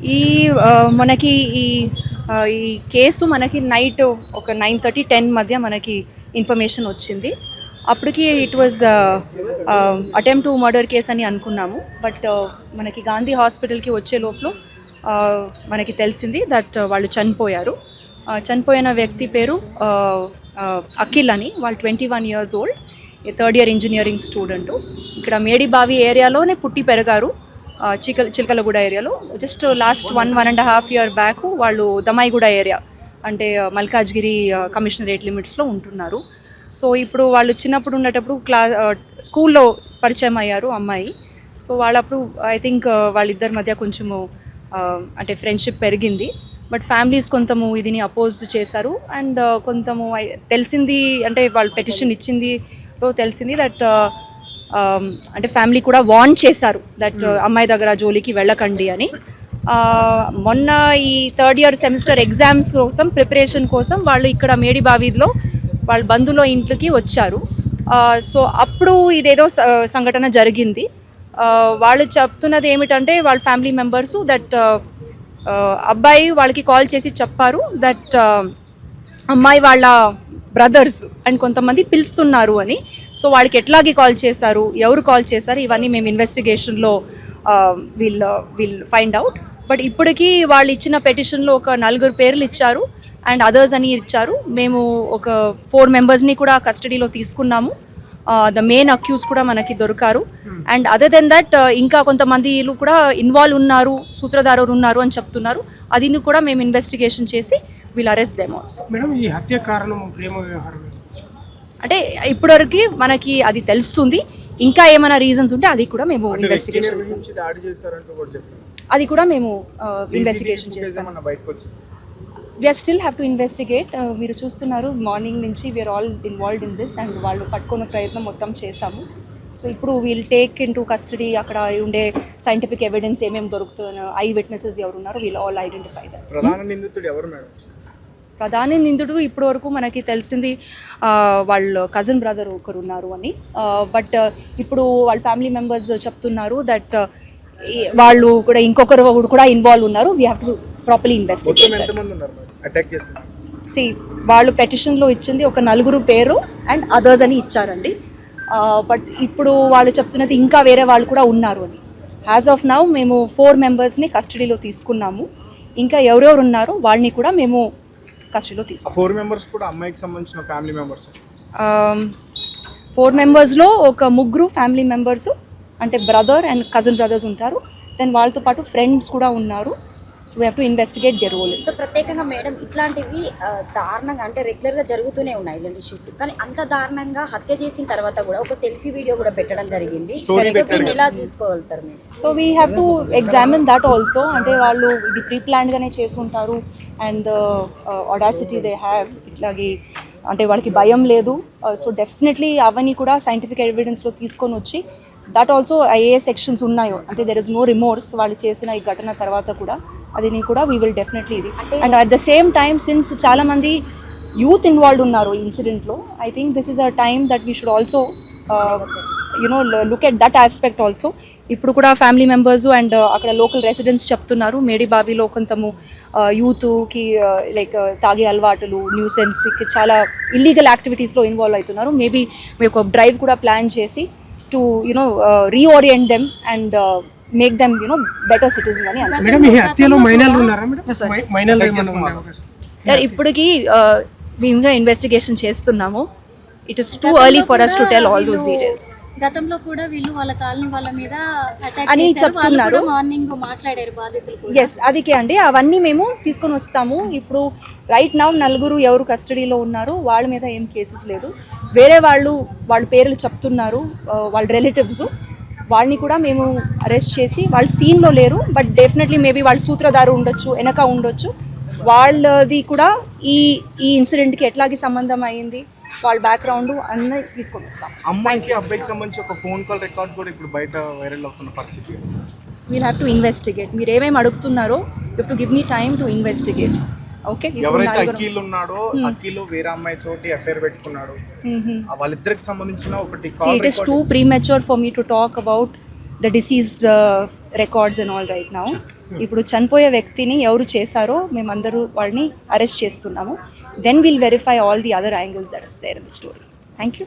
ఈ మనకి ఈ ఈ కేసు మనకి నైట్ ఒక 9:30-10 మధ్య మనకి ఇన్ఫర్మేషన్ వచ్చింది. అప్పటికి it was attempt to murder case అని అనుకున్నాము. బట్ మనకి గాంధీ హాస్పిటల్కి వచ్చే లోపల మనకి తెలిసింది దట్ వాళ్ళు చనిపోయారు. చనిపోయిన వ్యక్తి పేరు అఖిల్ అని. వాళ్ళు 21 years old, third year engineering student. ఇక్కడ మేడిబావి ఏరియాలోనే పుట్టి పెరిగారు. చిలకలగూడ ఏరియాలో. జస్ట్ లాస్ట్ 1.5 year బ్యాక్ వాళ్ళు దమాయిగూడ ఏరియా అంటే మల్కాజ్గిరి కమిషనరేట్ లిమిట్స్లో ఉంటున్నారు. సో ఇప్పుడు వాళ్ళు చిన్నప్పుడు ఉండేటప్పుడు స్కూల్లో పరిచయం అయ్యారు అమ్మాయి. సో వాళ్ళప్పుడు ఐ థింక్ వాళ్ళిద్దరి మధ్య కొంచెము అంటే ఫ్రెండ్షిప్ పెరిగింది. బట్ ఫ్యామిలీస్ కొంతము ఇదిని అపోజ్ చేశారు. అండ్ కొంతము తెలిసింది అంటే వాళ్ళు పెటిషన్ ఇచ్చింది తెలిసింది దట్ అంటే ఫ్యామిలీ కూడా వార్న్ చేశారు దట్ అమ్మాయి దగ్గర జోలికి వెళ్ళకండి అని. మొన్న ఈ థర్డ్ ఇయర్ సెమిస్టర్ ఎగ్జామ్స్ కోసం ప్రిపరేషన్ కోసం వాళ్ళు ఇక్కడ మేడిబావిలో వాళ్ళ బంధువుల ఇంట్లోకి వచ్చారు. సో అప్పుడు ఇదేదో సంఘటన జరిగింది. వాళ్ళు చెప్తున్నది ఏమిటంటే వాళ్ళ ఫ్యామిలీ మెంబర్స్ దట్ అబ్బాయి వాళ్ళకి కాల్ చేసి చెప్పారు దట్ అమ్మాయి వాళ్ళ బ్రదర్స్ అండ్ కొంతమంది పిలుస్తున్నారు అని. సో వాళ్ళకి ఎట్లాగే కాల్ చేశారు, ఎవరు కాల్ చేశారు, ఇవన్నీ మేము ఇన్వెస్టిగేషన్లో విల్ ఫైండ్ అవుట్. బట్ ఇప్పటికీ వాళ్ళు ఇచ్చిన పెటిషన్లో ఒక 4 పేర్లు ఇచ్చారు అండ్ అదర్స్ అని ఇచ్చారు. మేము ఒక 4 members కూడా కస్టడీలో తీసుకున్నాము. ద మెయిన్ అక్యూజ్ కూడా మనకి దొరికారు. అండ్ అదర్ దెన్ దట్ ఇంకా కొంతమంది కూడా ఇన్వాల్వ్ ఉన్నారు, సూత్రధారులు ఉన్నారు అని చెప్తున్నారు. అది కూడా మేము ఇన్వెస్టిగేషన్ చేసి will arrest them also. Madam, ఈ హత్య కారణం ప్రేమ వ్యవహారం అంటే ఇప్పటివరకు మనకి అది తెలుస్తుంది. ఇంకా ఏమైనా రీజన్స్ ఉంటే అది కూడా మేము ఇన్వెస్టిగేషన్ అది కూడా మేము ఇన్వెస్టిగేషన్ చేస్తాం. We still have to investigate. మీరు చూస్తున్నారు మార్నింగ్ నుంచి we're all involved in this and వాళ్ళు పట్టుకునే ప్రయత్నం మొత్తం చేశాము. సో ఇప్పుడు we'll take into custody. అక్కడ ఉండే సైంటిఫిక్ ఎవిడెన్స్ ఏమేమి దొరుకుతున్న ఐ విట్నెసెస్ ఎవరున్నారో వీల్ ఆల్ ఐడెంటిఫై దట్. ప్రధాన నిందితుడు ఎవరు మేడం? ప్రధాన నిందితుడు ఇప్పటి వరకు మనకి తెలిసింది వాళ్ళ కజిన్ బ్రదర్ ఒకరు ఉన్నారు అని. బట్ ఇప్పుడు వాళ్ళ ఫ్యామిలీ మెంబర్స్ చెప్తున్నారు దట్ వాళ్ళు కూడా ఇంకొకరు కూడా ఇన్వాల్వ్ ఉన్నారు. We have to properly investigate. See వాళ్ళు పెటిషన్లో ఇచ్చింది ఒక 4 పేరు అండ్ అదర్స్ అని ఇచ్చారండి. బట్ ఇప్పుడు వాళ్ళు చెప్తున్నది ఇంకా వేరే వాళ్ళు కూడా ఉన్నారు అని. యాజ్ ఆఫ్ నౌ మేము 4 members కస్టడీలో తీసుకున్నాము. ఇంకా ఎవరెవరు ఉన్నారో వాళ్ళని కూడా మేము కస్టడీలో తీసుకున్నాం. 4 members కూడా అమ్మాయికి సంబంధించిన ఫ్యామిలీ మెంబర్స్. 4 members ఒక 3 ఫ్యామిలీ మెంబర్స్ అంటే బ్రదర్ అండ్ కజిన్ బ్రదర్స్ ఉంటారు. దెన్ వాళ్ళతో పాటు ఫ్రెండ్స్ కూడా ఉన్నారు. So we have to investigate the role. So ప్రత్యేకంగా మేడం ఇట్లాంటివి దారుణంగా అంటే రెగ్యులర్గా జరుగుతూనే ఉన్నాయి ఇలాంటి ఇష్యూస్. కానీ అంత దారుణంగా హత్య చేసిన తర్వాత కూడా ఒక సెల్ఫీ వీడియో కూడా పెట్టడం జరిగింది. సో దీన్ని ఎలా చూసుకోగలుగుతారు మీరు? So we have to examine that also. అంటే వాళ్ళు ఇది ప్రీ ప్లాన్డ్గానే చేసుకుంటారు అండ్ ఆడాసిటీ దే హ్యావ్. ఇట్లాగే అంటే వాళ్ళకి భయం లేదు. సో డెఫినెట్లీ అవన్నీ కూడా సైంటిఫిక్ ఎవిడెన్స్లో తీసుకొని వచ్చి దట్ ఆల్సో ఏ సెక్షన్స్ ఉన్నాయో అంటే దెర్ ఇస్ నో రిమోర్స్ వాళ్ళు చేసిన ఈ ఘటన తర్వాత కూడా అది కూడా వీ విల్ డెఫినెట్లీ ఇది. And at the same time since చాలామంది యూత్ ఇన్వాల్వ్డ్ ఉన్నారు ఈ ఇన్సిడెంట్లో, I think this is a time that we should also look at that aspect also. ఇప్పుడు కూడా ఫ్యామిలీ మెంబర్స్ అండ్ అక్కడ లోకల్ రెసిడెంట్స్ చెప్తున్నారు మేడిబావిలో కొంతము యూత్కి లైక్ తాగే అలవాటులు, న్యూసెన్స్కి చాలా ఇల్లీగల్ యాక్టివిటీస్లో ఇన్వాల్వ్ అవుతున్నారు. మేబీ మేము ఒక డ్రైవ్ కూడా ప్లాన్ చేసి to reorient them and make them better citizens అని అంటారు. మేడం, ఈ హత్యలో మైనర్లు ఉన్నారా మేడం? మైనర్లు ఏమన్నా ఉండే అవకాశం? ఇప్పటికి మేము ఇన్వెస్టిగేషన్ చేస్తున్నాము. It is too early for us to tell all those details. గతంలో కూడా వీళ్ళు వాళ్ళ కాలనీ వాళ్ళ మీద అటాక్ అని చెప్తున్నారు. మార్నింగ్ మాట్లాడారు బాధితులు. ఎస్, అదికే అండి. అవన్నీ మేము తీసుకొని వస్తాము. ఇప్పుడు రైట్ నౌ 4 ఎవరు కస్టడీలో ఉన్నారు వాళ్ళ మీద ఏం కేసెస్ లేదు. వేరే వాళ్ళ పేర్లు చెప్తున్నారు, వాళ్ళ రిలేటివ్స్. వాళ్ళని కూడా మేము అరెస్ట్ చేసి వాళ్ళు సీన్లో లేరు బట్ డెఫినెట్లీ మేబీ వాళ్ళ సూత్రధారు ఉండొచ్చు, వెనక ఉండొచ్చు. వాళ్ళది కూడా ఈ ఇన్సిడెంట్కి ఎట్లాగే సంబంధం అయ్యింది, వాళ్ళ బ్యాక్గ్రౌండ్ అన్నీ తీసుకొని వస్తాం. అమ్మాయికి అబ్బాయికి సంబంధించి ఒక ఫోన్ కాల్ రికార్డ్ కూడా ఇప్పుడు బయట వైరల్ అవుతున్న పరిస్థితి. We'll have to investigate. మీరు ఏమేమి అడుగుతున్నారో you have to give me time to investigate. Okay, ఎవరైతే అఖిల్ ఉన్నాడో అఖిల్ వేరే అమ్మాయి తోటి అఫైర్ పెట్టుకున్నాడు, వాళ్ళిద్దరికి సంబంధించిన ఒకటి call record. It is two premature for me to talk about the deceased records and all right now. ఇప్పుడు చనిపోయే వ్యక్తిని ఎవరు చేశారో మేమందరూ వాళ్ళని అరెస్ట్ చేస్తున్నాము. Then will verify all the other angles that is there in the story. Thank you.